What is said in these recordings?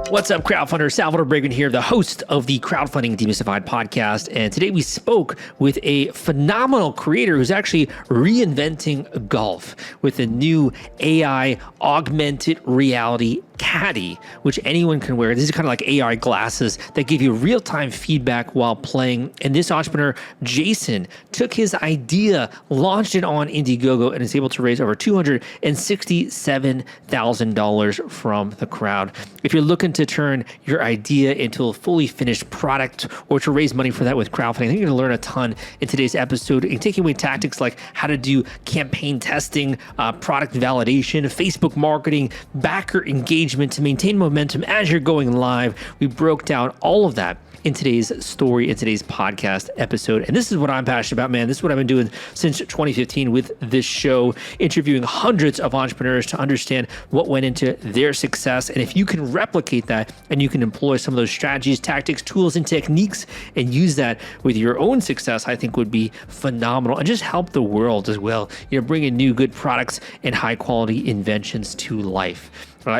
What's up, crowdfunder? Salvador Briggman here, the host of the Crowdfunding Demystified podcast. And today we spoke with a phenomenal creator who's actually reinventing golf with a new AI augmented reality Caddie, which anyone can wear. This is kind of like AR glasses that give you real-time feedback while playing. And this entrepreneur, Jason, took his idea, launched it on Indiegogo, and is able to raise over $267,000 from the crowd. If you're looking to turn your idea into a fully finished product or to raise money for that with crowdfunding, I think you're going to learn a ton in today's episode, in taking away tactics like how to do campaign testing, product validation, Facebook marketing, backer engagement to maintain momentum as you're going live. We broke down all of that in today's story, in today's podcast episode. And this is what I'm passionate about, man. This is what I've been doing since 2015 with this show, interviewing hundreds of entrepreneurs to understand what went into their success. And if you can replicate that and you can employ some of those strategies, tactics, tools, and techniques and use that with your own success, I think would be phenomenal and just help the world as well. You know, bringing new good products and high quality inventions to life.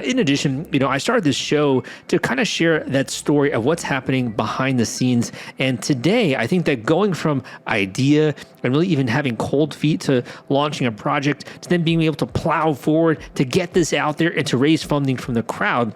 In addition, I started this show to kind of share that story of what's happening behind the scenes. And today, I think that going from idea and really even having cold feet to launching a project to then being able to plow forward to get this out there and to raise funding from the crowd,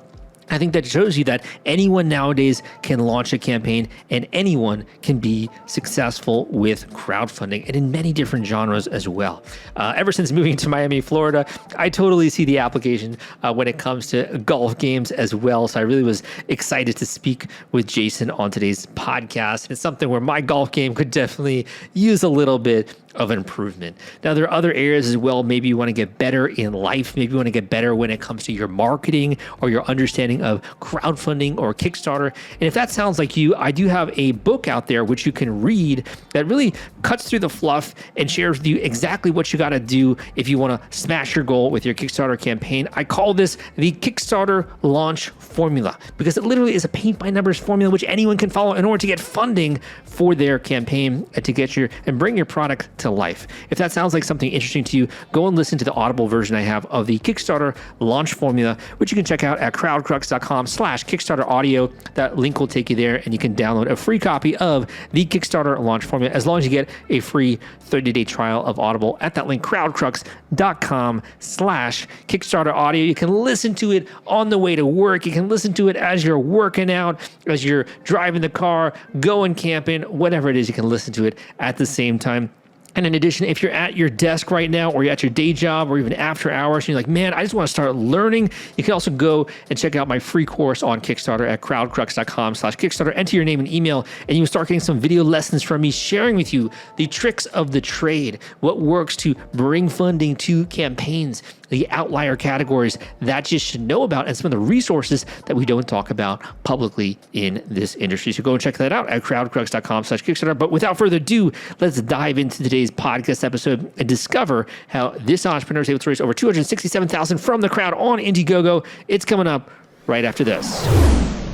I think that shows you that anyone nowadays can launch a campaign and anyone can be successful with crowdfunding and in many different genres as well. Ever since moving to Miami, Florida, I totally see the application when it comes to golf games as well. So I really was excited to speak with Jason on today's podcast. It's something where my golf game could definitely use a little bit of improvement. Now, there are other areas as well. Maybe you want to get better in life. Maybe you want to get better when it comes to your marketing or your understanding of crowdfunding or Kickstarter. And if that sounds like you, I do have a book out there which you can read that really cuts through the fluff and shares with you exactly what you got to do if you want to smash your goal with your Kickstarter campaign. I call this the Kickstarter launch formula because it literally is a paint by numbers formula which anyone can follow in order to get funding for their campaign and to get and bring your product to life. If that sounds like something interesting to you, go and listen to the Audible version I have of the Kickstarter launch formula, which you can check out at crowdcrux.com/Kickstarter audio. That link will take you there and you can download a free copy of the Kickstarter launch formula as long as you get a free 30-day trial of Audible at that link, crowdcrux.com/Kickstarter audio. You can listen to it on the way to work. You can listen to it as you're working out, as you're driving the car, going camping, whatever it is, you can listen to it at the same time. And in addition, if you're at your desk right now or you're at your day job or even after hours, and you're like, man, I just want to start learning, you can also go and check out my free course on Kickstarter at crowdcrux.com/Kickstarter. Enter your name and email, and you can start getting some video lessons from me sharing with you the tricks of the trade, what works to bring funding to campaigns, the outlier categories that you should know about, and some of the resources that we don't talk about publicly in this industry. So go and check that out at crowdcrux.com/Kickstarter. But without further ado, let's dive into today's podcast episode and discover how this entrepreneur is able to raise over $267,000 from the crowd on Indiegogo. It's coming up right after this.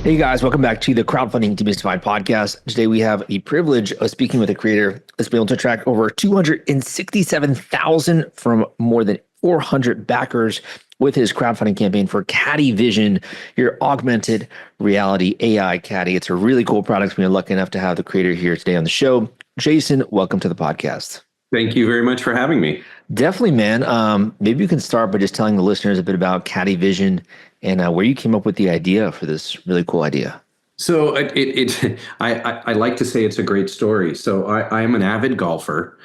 Hey guys, welcome back to the Crowdfunding Demystified podcast. Today we have the privilege of speaking with a creator that's been able to attract over $267,000 from more than 400 backers with his crowdfunding campaign for Caddie Vision, your augmented reality AI Caddie. It's a really cool product. We're lucky enough to have the creator here today on the show. Jason, welcome to the podcast. Thank you very much for having me. Definitely, man. Maybe you can start by just telling the listeners a bit about Caddie Vision and where you came up with the idea for this really cool idea. So I like to say it's a great story. So I am an avid golfer.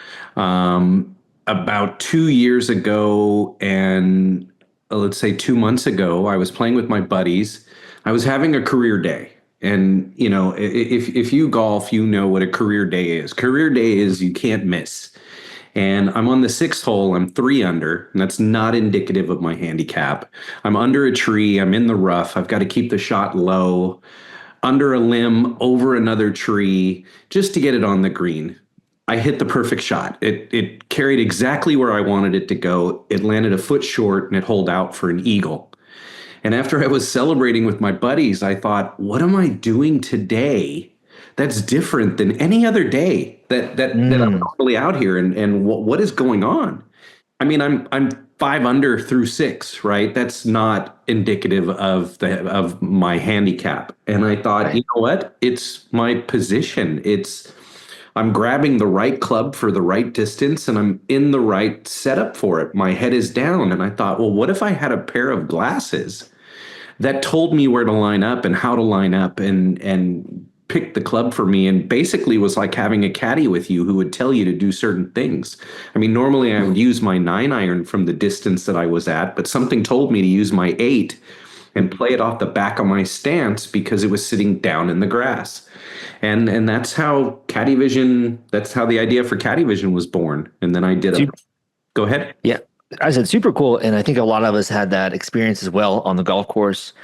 About 2 years ago, and let's say 2 months ago, I was playing with my buddies. I was having a career day. And, if you golf, you know what a career day is. Career day is you can't miss. And I'm on the 6th hole. I'm 3 under, and that's not indicative of my handicap. I'm under a tree. I'm in the rough. I've got to keep the shot low, under a limb, over another tree, just to get it on the green. I hit the perfect shot. It carried exactly where I wanted it to go. It landed a foot short, and it holed out for an eagle. And after I was celebrating with my buddies, I thought, what am I doing today that's different than any other day that I'm normally out here? And what is going on? I mean, I'm 5 under through six, right? That's not indicative of my handicap. And I thought, you Right. know what? It's my position. I'm grabbing the right club for the right distance and I'm in the right setup for it. My head is down. And I thought, well, what if I had a pair of glasses that told me where to line up and how to line up and pick the club for me, and basically was like having a caddy with you who would tell you to do certain things. I mean, normally I would use my 9 iron from the distance that I was at, but something told me to use my 8 and play it off the back of my stance because it was sitting down in the grass. And that's how CaddieVision, that's how the idea for CaddieVision was born. And then I did a, Super, go ahead. yeah, I said super cool, and I think a lot of us had that experience as well on the golf course.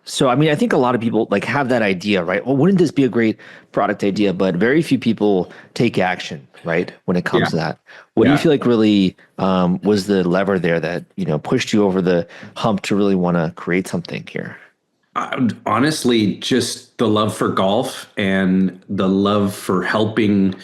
So I mean, I think a lot of people like have that idea, right? Well, wouldn't this be a great product idea? But very few people take action, right? When it comes Yeah. to that, what do you Yeah. feel like really was the lever there that pushed you over the hump to really want to create something here? Honestly, just the love for golf and the love for helping.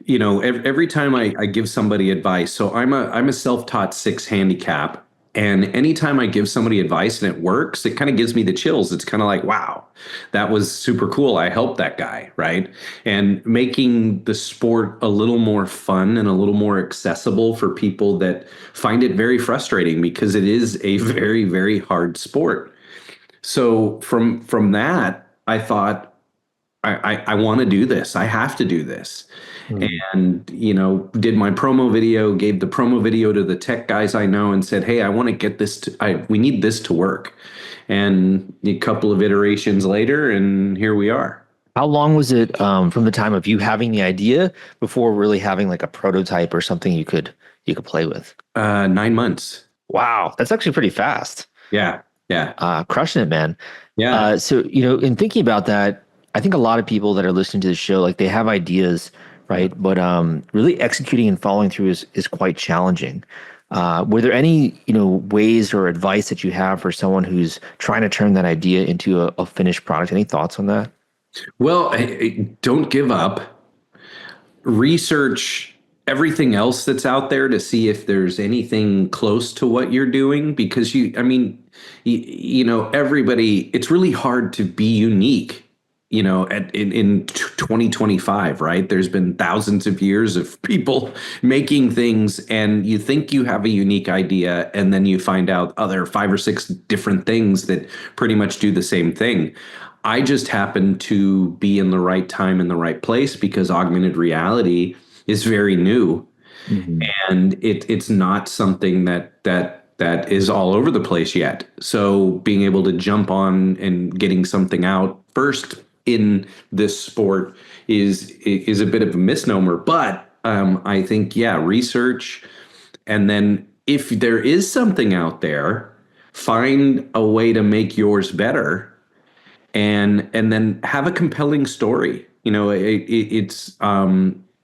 Every time I give somebody advice, so I'm a self-taught six handicap, and anytime I give somebody advice and it works, it kind of gives me the chills. It's kind of like, wow, that was super cool. I helped that guy, right? And making the sport a little more fun and a little more accessible for people that find it very frustrating because it is a very, very hard sport. So from that, I thought I want to do this. I have to do this. Mm. And, did my promo video, gave the promo video to the tech guys I know and said, hey, I want to get this we need this to work. And a couple of iterations later, and here we are. How long was it from the time of you having the idea before really having like a prototype or something you could play with? 9 months. Wow, that's actually pretty fast. Yeah. Yeah. Crushing it, man. Yeah. So, in thinking about that, I think a lot of people that are listening to the show, like they have ideas, right? But really executing and following through is quite challenging. Were there any, ways or advice that you have for someone who's trying to turn that idea into a finished product? Any thoughts on that? Well, don't give up. Research everything else that's out there to see if there's anything close to what you're doing, because everybody, it's really hard to be unique, in 2025, right? There's been thousands of years of people making things, and you think you have a unique idea, and then you find out other 5 or 6 different things that pretty much do the same thing. I just happen to be in the right time in the right place because augmented reality is very new, Mhm. and it's not something that is all over the place yet. So being able to jump on and getting something out first in this sport is a bit of a misnomer. But I think, yeah, research, and then if there is something out there, find a way to make yours better, and then have a compelling story.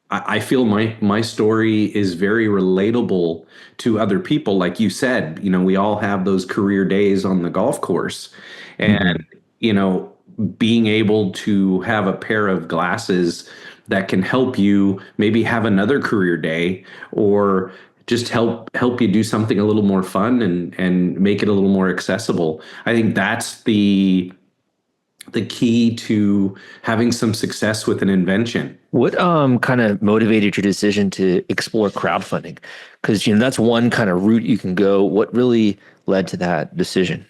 I feel my story is very relatable to other people. Like you said, we all have those career days on the golf course, and being able to have a pair of glasses that can help you maybe have another career day, or just help you do something a little more fun and make it a little more accessible. I think that's the key to having some success with an invention. What kind of motivated your decision to explore crowdfunding? Because that's one kind of route you can go. What really led to that decision?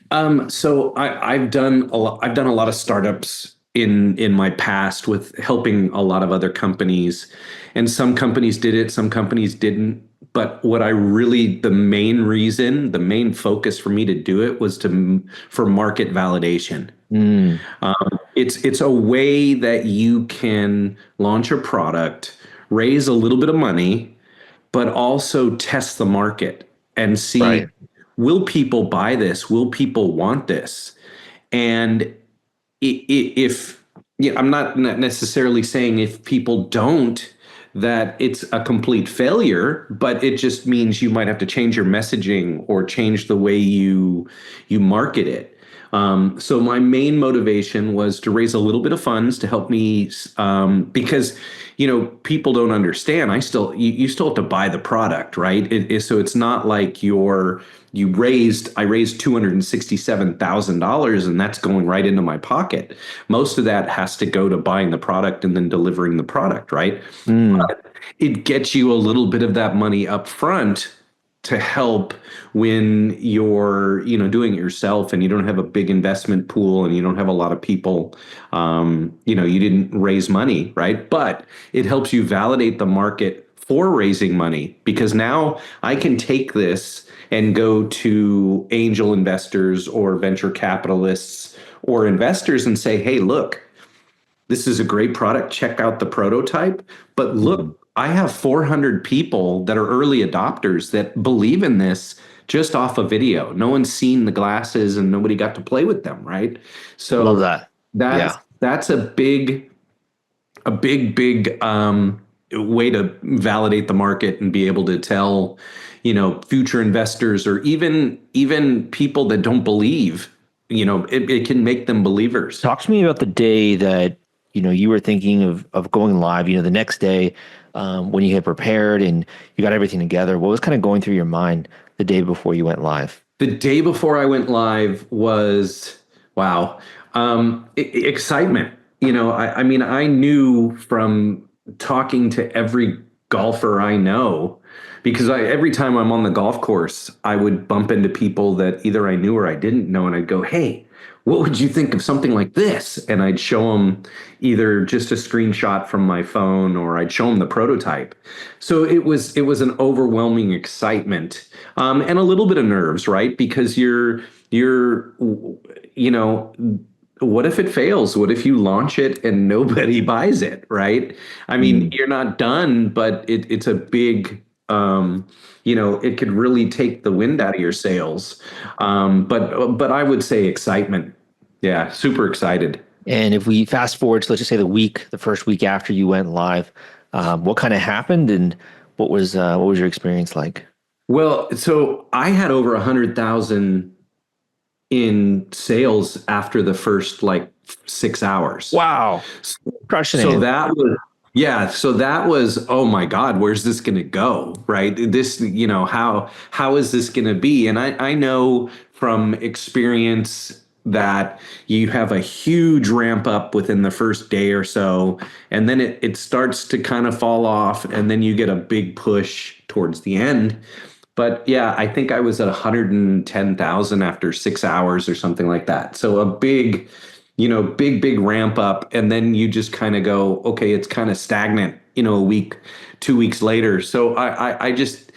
So I've done a lot. I've done a lot of startups in my past with helping a lot of other companies, and some companies did it, some companies didn't. But what I really, the main reason, the main focus for me to do it was for market validation. Mm, It's a way that you can launch a product, raise a little bit of money, but also test the market and see, right. will people buy this? Will people want this? And if yeah, I'm not necessarily saying if people don't, that it's a complete failure, but it just means you might have to change your messaging or change the way you market it. So my main motivation was to raise a little bit of funds to help me, because people don't understand. You still have to buy the product, right? So it's not like I raised $267,000 and that's going right into my pocket. Most of that has to go to buying the product and then delivering the product, right? Mm, But it gets you a little bit of that money up front to help when you're doing it yourself and you don't have a big investment pool and you don't have a lot of people. You didn't raise money, right? But it helps you validate the market for raising money, because now I can take this and go to angel investors or venture capitalists or investors and say, hey, look, this is a great product. Check out the prototype. But look, I have 400 people that are early adopters that believe in this just off a video. No one's seen the glasses and nobody got to play with them, right? love So that. that's Yeah. that's a big way to validate the market and be able to tell, future investors or even people that don't believe, it can make them believers. Talk to me about the day that you were thinking of going live. The next day, when you had prepared and you got everything together. What was kind of going through your mind the day before you went live? The day before I went live was, wow, excitement. I mean, I knew from talking to every golfer I know, because every time I'm on the golf course, I would bump into people that either I knew or I didn't know, and I'd go, "Hey, what would you think of something like this?" And I'd show them either just a screenshot from my phone or I'd show them the prototype. So it was an overwhelming excitement, and a little bit of nerves, right? Because you're you know what if it fails? What if you launch it and nobody buys it, right? I mean, you're not done, but it's a big, it could really take the wind out of your sails. But I would say excitement. Yeah, super excited. And if we fast forward to, let's just say, the first week after you went live, what kind of happened, and what was your experience like? Well, so I had over 100,000 in sales after the first like 6 hours. Wow, crushing So it. that was, oh my God, where's this going to go? Right. This, how is this going to be? And I know from experience that you have a huge ramp up within the first day or so, and then it starts to kind of fall off, and then you get a big push towards the end. But yeah, I think I was at 110,000 after 6 hours or something like that. So a big, big ramp up. And then you just kind of go, okay, it's kind of stagnant, a week, 2 weeks later. So I just,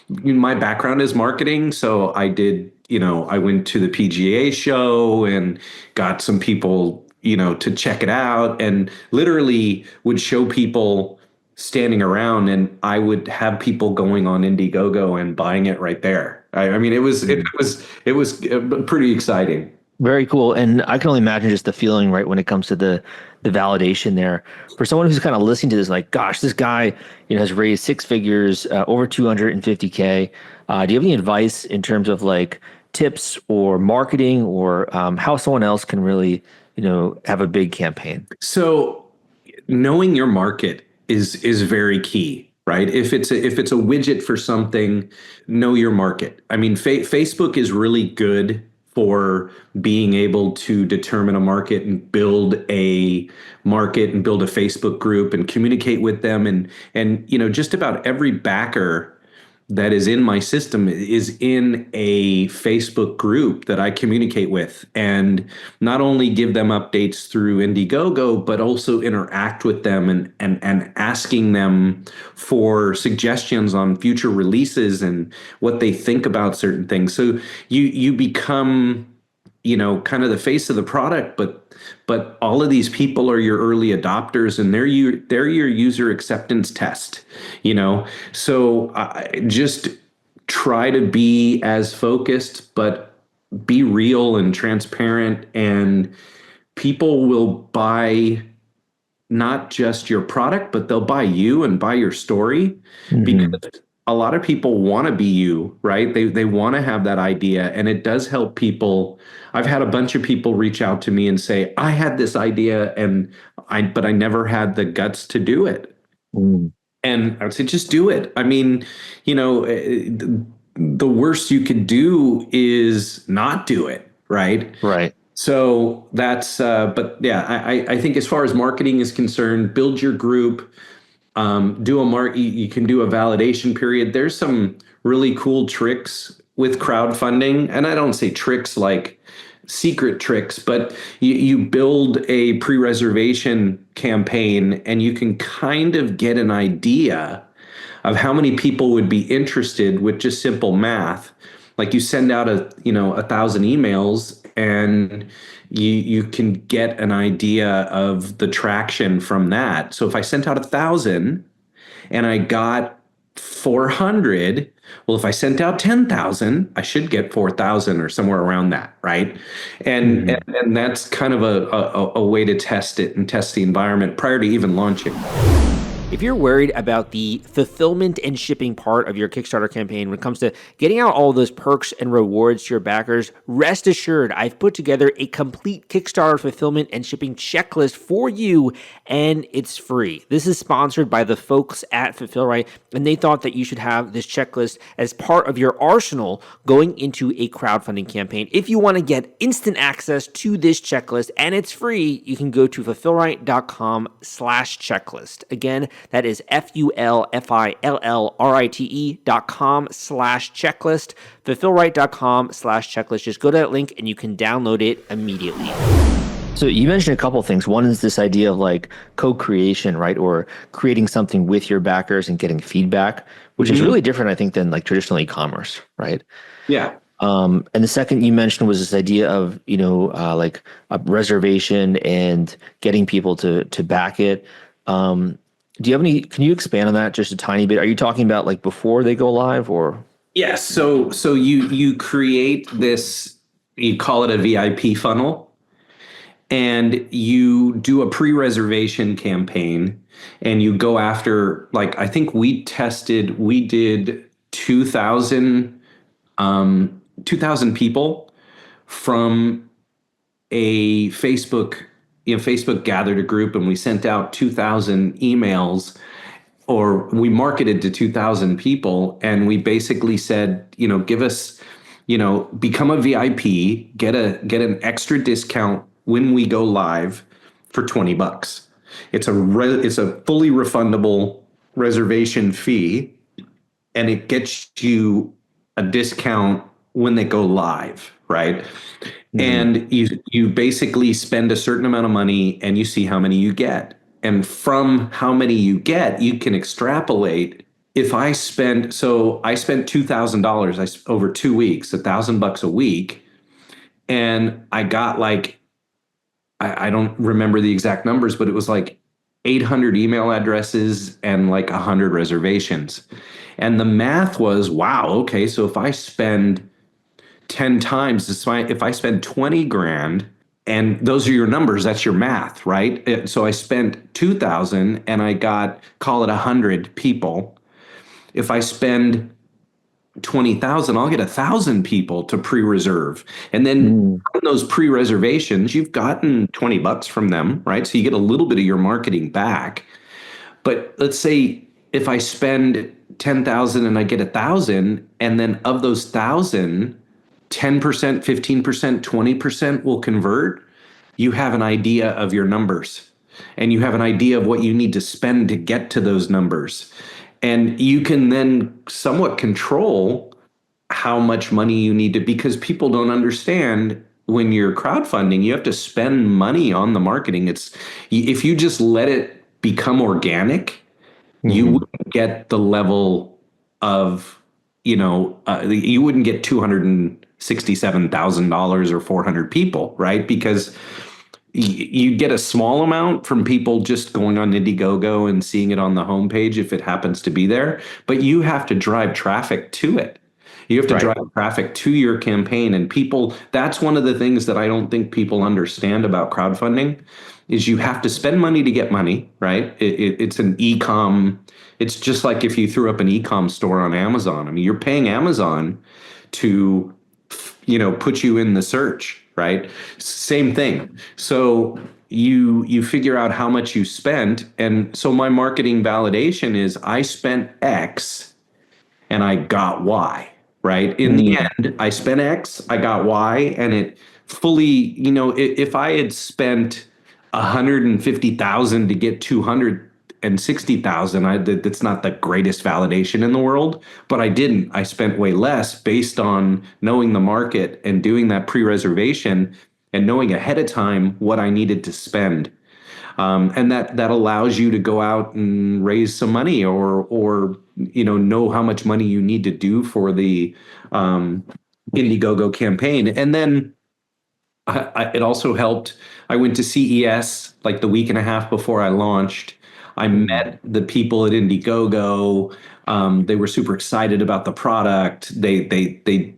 my background is marketing. So I did, I went to the PGA show and got some people, to check it out, and literally would show people standing around, and I would have people going on Indiegogo and buying it right there. I mean, it was pretty exciting. Very cool. And I can only imagine just the feeling, right, when it comes to the validation there. For someone who's kind of listening to this, like, gosh, this guy, has raised six figures, over 250K. Do you have any advice in terms of like tips or marketing, or how someone else can really, have a big campaign? So knowing your market is very key, right? If it's a widget for something, know your market. I mean, Facebook is really good for being able to determine a market and build a Facebook group and communicate with them, and just about every backer that is in my system is in a Facebook group that I communicate with, and not only give them updates through Indiegogo, but also interact with them and asking them for suggestions on future releases and what they think about certain things. So you become, kind of the face of the product, but all of these people are your early adopters, and they're your user acceptance test, So I just try to be as focused, but be real and transparent, and people will buy not just your product, but they'll buy you and buy your story, Mhm. because a lot of people want to be you, right? They want to have that idea, and it does help people. I've had a bunch of people reach out to me and say, I had this idea but I never had the guts to do it. Mm. And I would say, just do it. I mean, the worst you could do is not do it, right? Right. So but yeah, I think as far as marketing is concerned, build your group, you can do a validation period. There's some really cool tricks with crowdfunding, and I don't say tricks like secret tricks, but you build a pre-reservation campaign and you can kind of get an idea of how many people would be interested with just simple math. Like you send out 1,000 emails and you can get an idea of the traction from that. So if I sent out 1,000 and I got 400, well, if I sent out 10,000, I should get 4,000 or somewhere around that, right? And that's kind of a way to test it and test the environment prior to even launching. If you're worried about the fulfillment and shipping part of your Kickstarter campaign when it comes to getting out all those perks and rewards to your backers, rest assured I've put together a complete Kickstarter fulfillment and shipping checklist for you, and it's free. This is sponsored by the folks at Fulfillrite, and they thought that you should have this checklist as part of your arsenal going into a crowdfunding campaign. If you want to get instant access to this checklist and it's free, you can go to fulfillrite.com/checklist. Again, that is fulfillrite.com/checklist, fulfillrite.com/checklist. Just go to that link and you can download it immediately. So you mentioned a couple of things. One is this idea of like co-creation, right? Or creating something with your backers and getting feedback, which is really different, I think, than like traditional e-commerce, right? Yeah. And the second you mentioned was this idea of, like a reservation and getting people to back it. Do you have can you expand on that just a tiny bit? Are you talking about like before they go live or? Yes. So you create this, you call it a VIP funnel, and you do a pre-reservation campaign and you go after, like, I think we did 2,000 people from a Facebook gathered a group and we sent out 2,000 emails, or we marketed to 2,000 people. And we basically said, give us, become a VIP, get an extra discount when we go live for $20. It's a fully refundable reservation fee, and it gets you a discount when they go live, right? And you basically spend a certain amount of money and you see how many you get. And from how many you get, you can extrapolate. If I spent $2,000 over 2 weeks, $1,000 a week, and I got like, I don't remember the exact numbers, but it was like 800 email addresses and like 100 reservations. And the math was, wow, okay, so if I spend 10 times, if I spend 20 grand, and those are your numbers, that's your math, right? So I spent 2,000 and I got, call it 100 people. If I spend 20,000, I'll get 1,000 people to pre-reserve. And then on those pre-reservations, you've gotten $20 from them, right? So you get a little bit of your marketing back. But let's say if I spend 10,000 and I get 1,000, and then of those 1,000, 10%, 15%, 20% will convert, you have an idea of your numbers and you have an idea of what you need to spend to get to those numbers. And you can then somewhat control how much money you need to, because people don't understand when you're crowdfunding, you have to spend money on the marketing. If you just let it become organic, you wouldn't get the level of, you wouldn't get $267,000 or 400 people, right? Because you get a small amount from people just going on Indiegogo and seeing it on the homepage if it happens to be there, but you have to drive traffic to it. You have to drive traffic to your campaign, and people, that's one of the things that I don't think people understand about crowdfunding is you have to spend money to get money, right? It's an e-com. It's just like if you threw up an e-com store on Amazon. I mean, you're paying Amazon to, put you in the search, right? Same thing. So you figure out how much you spent. And so my marketing validation is I spent X and I got Y, right? In the end, I spent X, I got Y, and it fully, if I had spent 150,000 to get 260,000, that's not the greatest validation in the world, but I didn't. I spent way less based on knowing the market and doing that pre-reservation and knowing ahead of time what I needed to spend. And that allows you to go out and raise some money or know how much money you need to do for the Indiegogo campaign. And then it also helped. I went to CES like the week and a half before I launched. I met the people at Indiegogo. They were super excited about the product. They did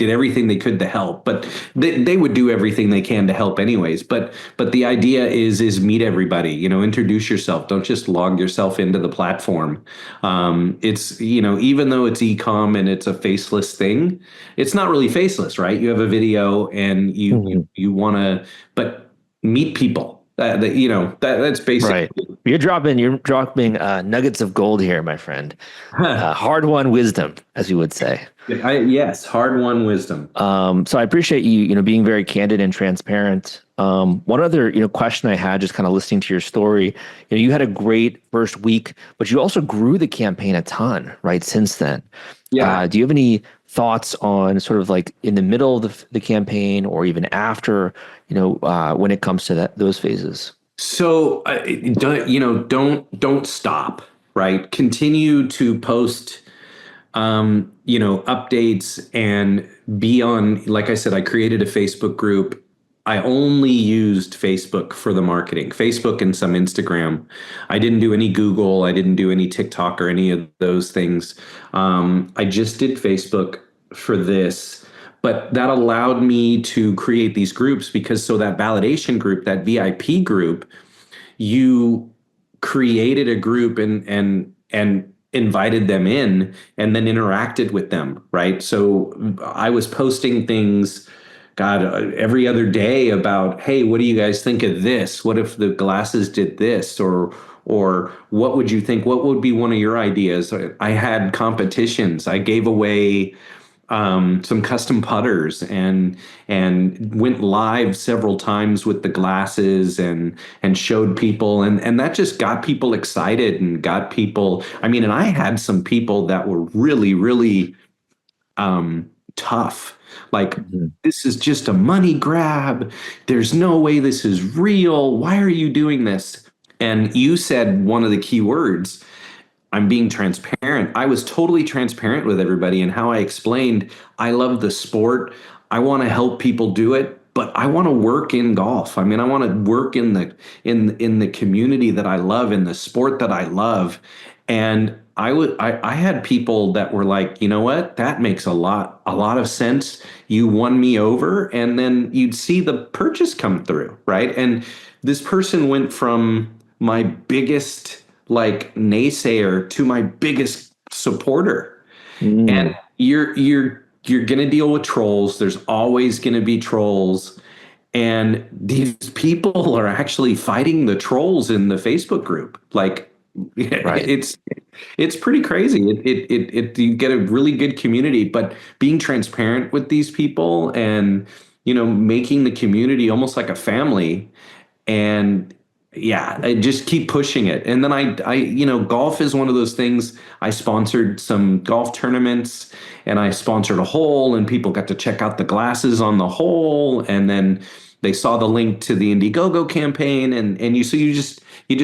everything they could to help, but they would do everything they can to help anyways. But the idea is meet everybody, introduce yourself. Don't just log yourself into the platform. It's, even though it's e-com and it's a faceless thing, it's not really faceless, right? You have a video and you want to, but meet people. That's basically right. You're dropping nuggets of gold here, my friend. Hard-won wisdom, as you would say. Yes, hard-won wisdom. So I appreciate you, being very candid and transparent. One other, question I had, just kind of listening to your story. You had a great first week, but you also grew the campaign a ton, right? Since then, yeah. Do you have any thoughts on sort of like in the middle of the campaign, or even after, when it comes to those phases? So don't stop, right? Continue to post, updates and be on. Like I said, I created a Facebook group. I only used Facebook for the marketing, Facebook and some Instagram. I didn't do any Google. I didn't do any TikTok or any of those things. I just did Facebook for this. But that allowed me to create these groups so that validation group, that VIP group, you created a group and invited them in and then interacted with them, right? So I was posting things, every other day about, hey, what do you guys think of this? What if the glasses did this? Or what would you think? What would be one of your ideas? I had competitions. I gave away some custom putters and went live several times with the glasses and showed people and that just got people excited and got people. And I had some people that were really, really tough. Like, this is just a money grab. There's no way this is real. Why are you doing this? And you said one of the key words. I'm being transparent. I was totally transparent with everybody and how I explained, I love the sport. I want to help people do it, but I want to work in golf. I want to work in the community that I love, in the sport that I love. And I had people that were like, you know what? That makes a lot of sense. You won me over, and then you'd see the purchase come through, right? And this person went from my biggest naysayer to my biggest supporter. And you're going to deal with trolls. There's always going to be trolls. And these people are actually fighting the trolls in the Facebook group. Right. It's pretty crazy. You get a really good community, but being transparent with these people and, making the community almost like a family, and I just keep pushing it. And then I golf is one of those things. I sponsored some golf tournaments and I sponsored a hole, and people got to check out the glasses on the hole. And then they saw the link to the Indiegogo campaign, and you just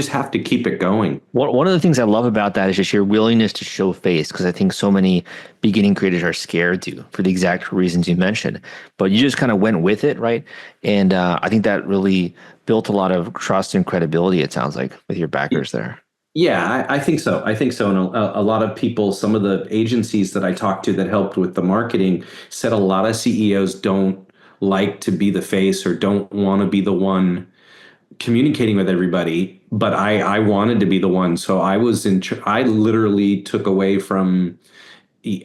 have to keep it going. One of the things I love about that is just your willingness to show face, because I think so many beginning creators are scared to, for the exact reasons you mentioned. But you just kind of went with it, right? And I think that really built a lot of trust and credibility, it sounds like, with your backers there. Yeah, I think so. And a lot of people, some of the agencies that I talked to that helped with the marketing said a lot of CEOs don't like to be the face or don't want to be the one communicating with everybody, but I wanted to be the one. So I literally took away from,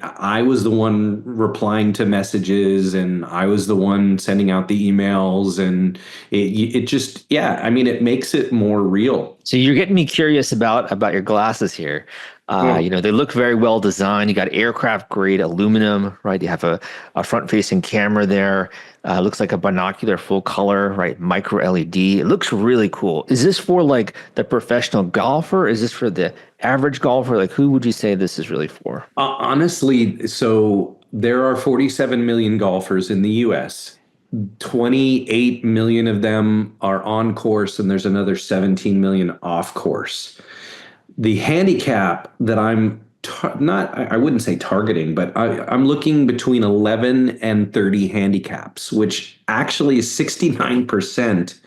I was the one replying to messages, and I was the one sending out the emails, and it just, yeah, I mean, it makes it more real. So you're getting me curious about your glasses here. You know, they look very well designed. You got aircraft grade aluminum, right? You have a front facing camera there. Looks like a binocular full color, right? Micro LED. It looks really cool. Is this for like the professional golfer? Is this for the average golfer? Like, who would you say this is really for? Honestly, so there are 47 million golfers in the US. 28 million of them are on course, and there's another 17 million off course. The handicap that I wouldn't say targeting, but I'm looking between 11 and 30 handicaps, which actually is 69%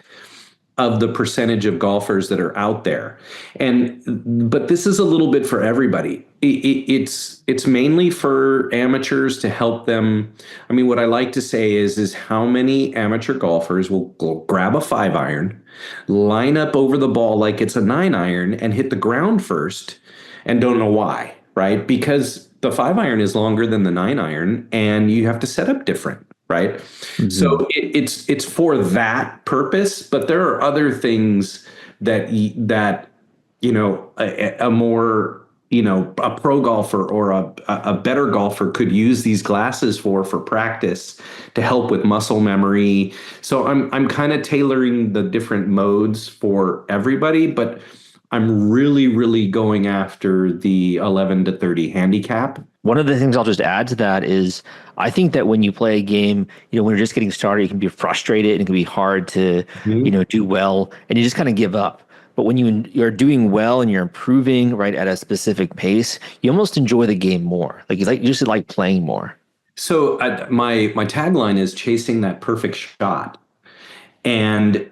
of the percentage of golfers that are out there. But this is a little bit for everybody. It's mainly for amateurs to help them. I mean, what I like to say is how many amateur golfers will grab a 5-iron, line up over the ball like it's a 9-iron, and hit the ground first and don't know why, right? Because the 5-iron is longer than the 9-iron, and you have to set up different. Right. Mm-hmm. So it's for that purpose, but there are other things that you know, a more, you know, a pro golfer or a better golfer could use these glasses for practice to help with muscle memory. So I'm kind of tailoring the different modes for everybody, but I'm really going after the 11 to 30 handicap. One of the things I'll just add to that is I think that when you play a game, you know, when you're just getting started, you can be frustrated and it can be hard to, you know, do well, and you just kind of give up. But when you're doing well and you're improving right at a specific pace, you almost enjoy the game more. Like you just like playing more. So my tagline is chasing that perfect shot, and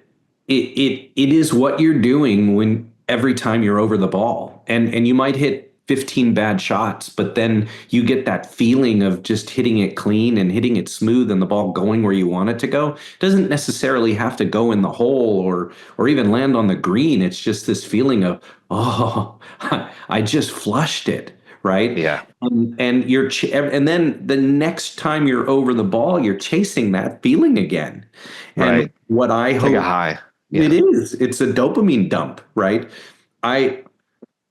it is what you're doing every time you're over the ball, and you might hit 15 bad shots, but then you get that feeling of just hitting it clean and hitting it smooth and the ball going where you want it to go. It doesn't necessarily have to go in the hole or even land on the green. It's just this feeling of, oh, I just flushed it, right? Yeah. And then the next time you're over the ball, you're chasing that feeling again. And right. What I hope, like a high. Yeah. It's a dopamine dump, right?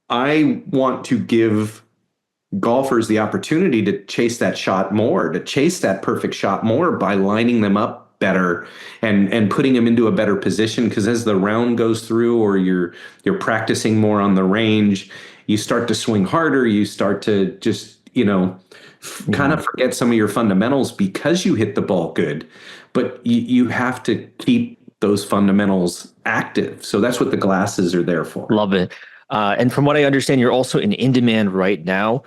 I want to give golfers the opportunity to chase that shot more, to chase that perfect shot more by lining them up better and putting them into a better position. Because as the round goes through, or you're practicing more on the range, you start to swing harder. You start to just, you know, kind of forget some of your fundamentals because you hit the ball good. But you have to keep those fundamentals active. So that's what the glasses are there for. Love it. And from what I understand, you're also in demand right now.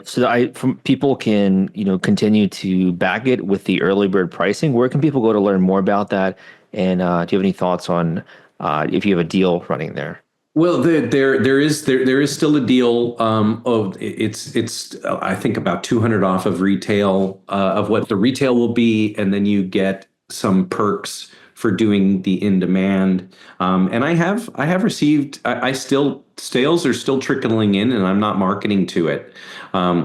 So people can, you know, continue to back it with the early bird pricing. Where can people go to learn more about that? And do you have any thoughts on if you have a deal running there? Well, there is still a deal. It's I think about $200 off of retail of what the retail will be, and then you get some perks for doing the in demand. And I have received, sales are still trickling in, and I'm not marketing to it,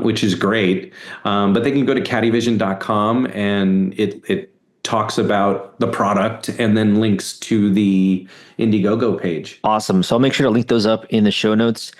which is great. But they can go to CaddieVision.com, and it talks about the product and then links to the Indiegogo page. Awesome. So I'll make sure to link those up in the show notes.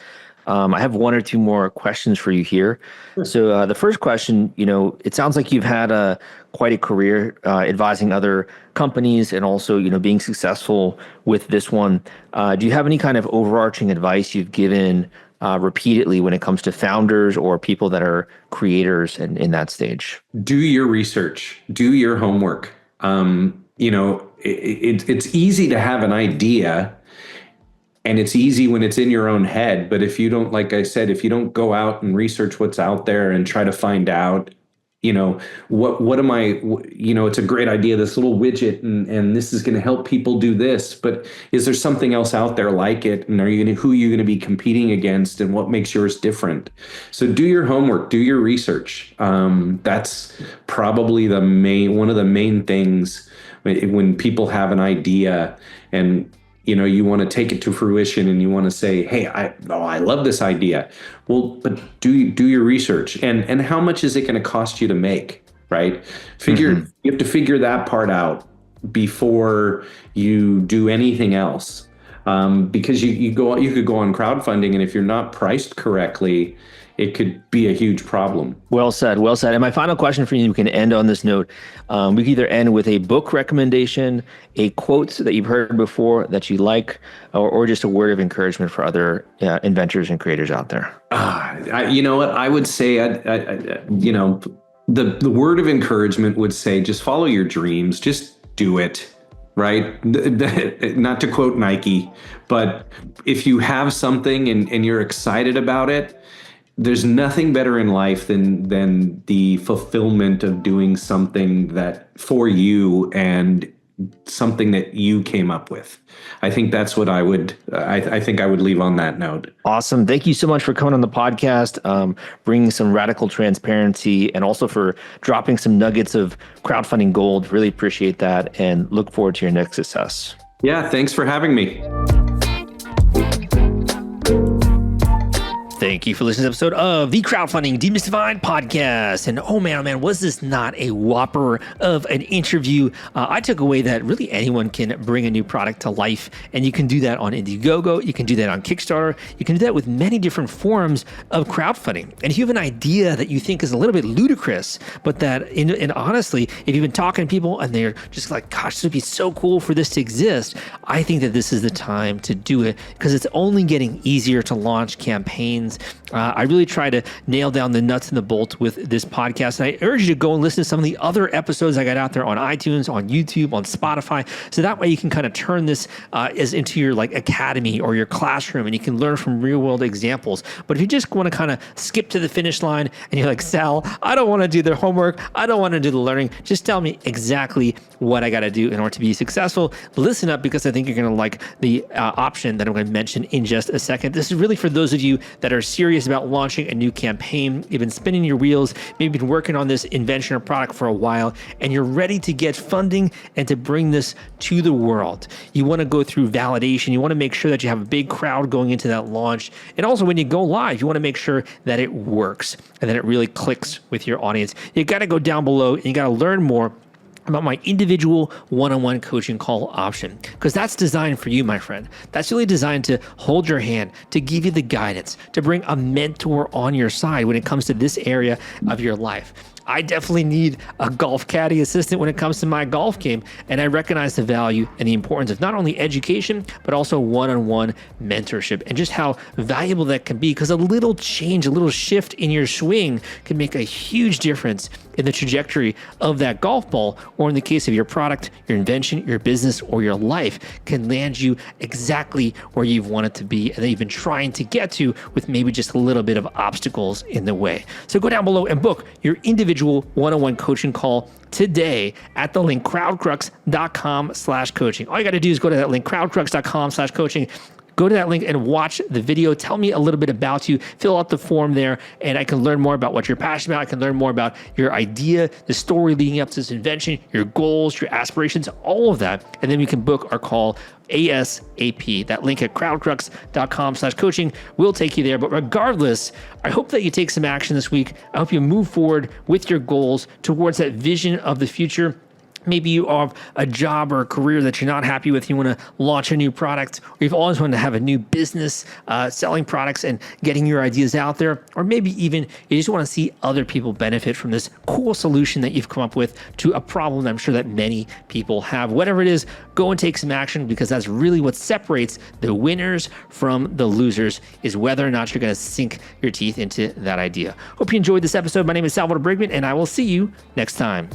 I have one or two more questions for you here. Sure. So the first question, you know, it sounds like you've had quite a career advising other companies and also, you know, being successful with this one. Do you have any kind of overarching advice you've given repeatedly when it comes to founders or people that are creators in that stage? Do your research, do your homework. You know, it's easy to have an idea, and it's easy when it's in your own head. But if you don't, like I said, if you don't go out and research what's out there and try to find out, you know, what am I, you know, it's a great idea, this little widget, and this is going to help people do this, but is there something else out there like it? And who are you going to be competing against, and what makes yours different? So do your homework, do your research. That's probably one of the main things when people have an idea. And you want to take it to fruition and you want to say, hey, I love this idea. Well, but do your research, and how much is it going to cost you to make, right? You have to figure that part out before you do anything else. Because you could go on crowdfunding, and if you're not priced correctly, it could be a huge problem. Well said. Well said. And my final question for you, we can end on this note. We can either end with a book recommendation, a quote that you've heard before that you like, or just a word of encouragement for other inventors and creators out there. You know what? I would say, the word of encouragement would say, just follow your dreams, just do it. Right? Not to quote Nike, but if you have something and you're excited about it, there's nothing better in life than the fulfillment of doing something that for you and something that you came up with. I think that's what I would leave on that note. Awesome. Thank you so much for coming on the podcast, bringing some radical transparency, and also for dropping some nuggets of crowdfunding gold. Really appreciate that, and look forward to your next success. Yeah, thanks for having me. Thank you for listening to this episode of the Crowdfunding Demystified podcast. And oh man, was this not a whopper of an interview? I took away that really anyone can bring a new product to life, and you can do that on Indiegogo. You can do that on Kickstarter. You can do that with many different forms of crowdfunding. And if you have an idea that you think is a little bit ludicrous, but that, and honestly, if you've been talking to people and they're just like, gosh, this would be so cool for this to exist, I think that this is the time to do it, because it's only getting easier to launch campaigns. I really try to nail down the nuts and the bolts with this podcast. And I urge you to go and listen to some of the other episodes I got out there on iTunes, on YouTube, on Spotify. So that way you can kind of turn this as into your academy or your classroom, and you can learn from real world examples. But if you just want to kind of skip to the finish line and you're like, Sal, I don't want to do the homework, I don't want to do the learning, just tell me exactly what I got to do in order to be successful. Listen up, because I think you're going to like the option that I'm going to mention in just a second. This is really for those of you that are serious about launching a new campaign. You've been spinning your wheels, maybe been working on this invention or product for a while, and you're ready to get funding and to bring this to the world. You want to go through validation. You want to make sure that you have a big crowd going into that launch. And also when you go live, you want to make sure that it works and that it really clicks with your audience. You got to go down below and you got to learn more about my individual one-on-one coaching call option, because that's designed for you, my friend. That's really designed to hold your hand, to give you the guidance, to bring a mentor on your side when it comes to this area of your life. I definitely need a golf caddy assistant when it comes to my golf game, and I recognize the value and the importance of not only education, but also one-on-one mentorship, and just how valuable that can be, because a little change, a little shift in your swing can make a huge difference in the trajectory of that golf ball, or in the case of your product, your invention, your business, or your life, can land you exactly where you've wanted to be and that you've been trying to get to, with maybe just a little bit of obstacles in the way. So go down below and book your individual one-on-one coaching call today at the link crowdcrux.com/coaching. All you got to do is go to that link crowdcrux.com/coaching. Go to that link and watch the video. Tell me a little bit about you. Fill out the form there, and I can learn more about what you're passionate about. I can learn more about your idea, the story leading up to this invention, your goals, your aspirations, all of that. And then we can book our call ASAP. That link at crowdcrux.com/coaching will take you there. But regardless, I hope that you take some action this week. I hope you move forward with your goals towards that vision of the future. Maybe you have a job or a career that you're not happy with. You want to launch a new product, or you've always wanted to have a new business, selling products and getting your ideas out there. Or maybe even you just want to see other people benefit from this cool solution that you've come up with to a problem that I'm sure that many people have. Whatever it is, go and take some action, because that's really what separates the winners from the losers, is whether or not you're going to sink your teeth into that idea. Hope you enjoyed this episode. My name is Salvador Briggman, and I will see you next time.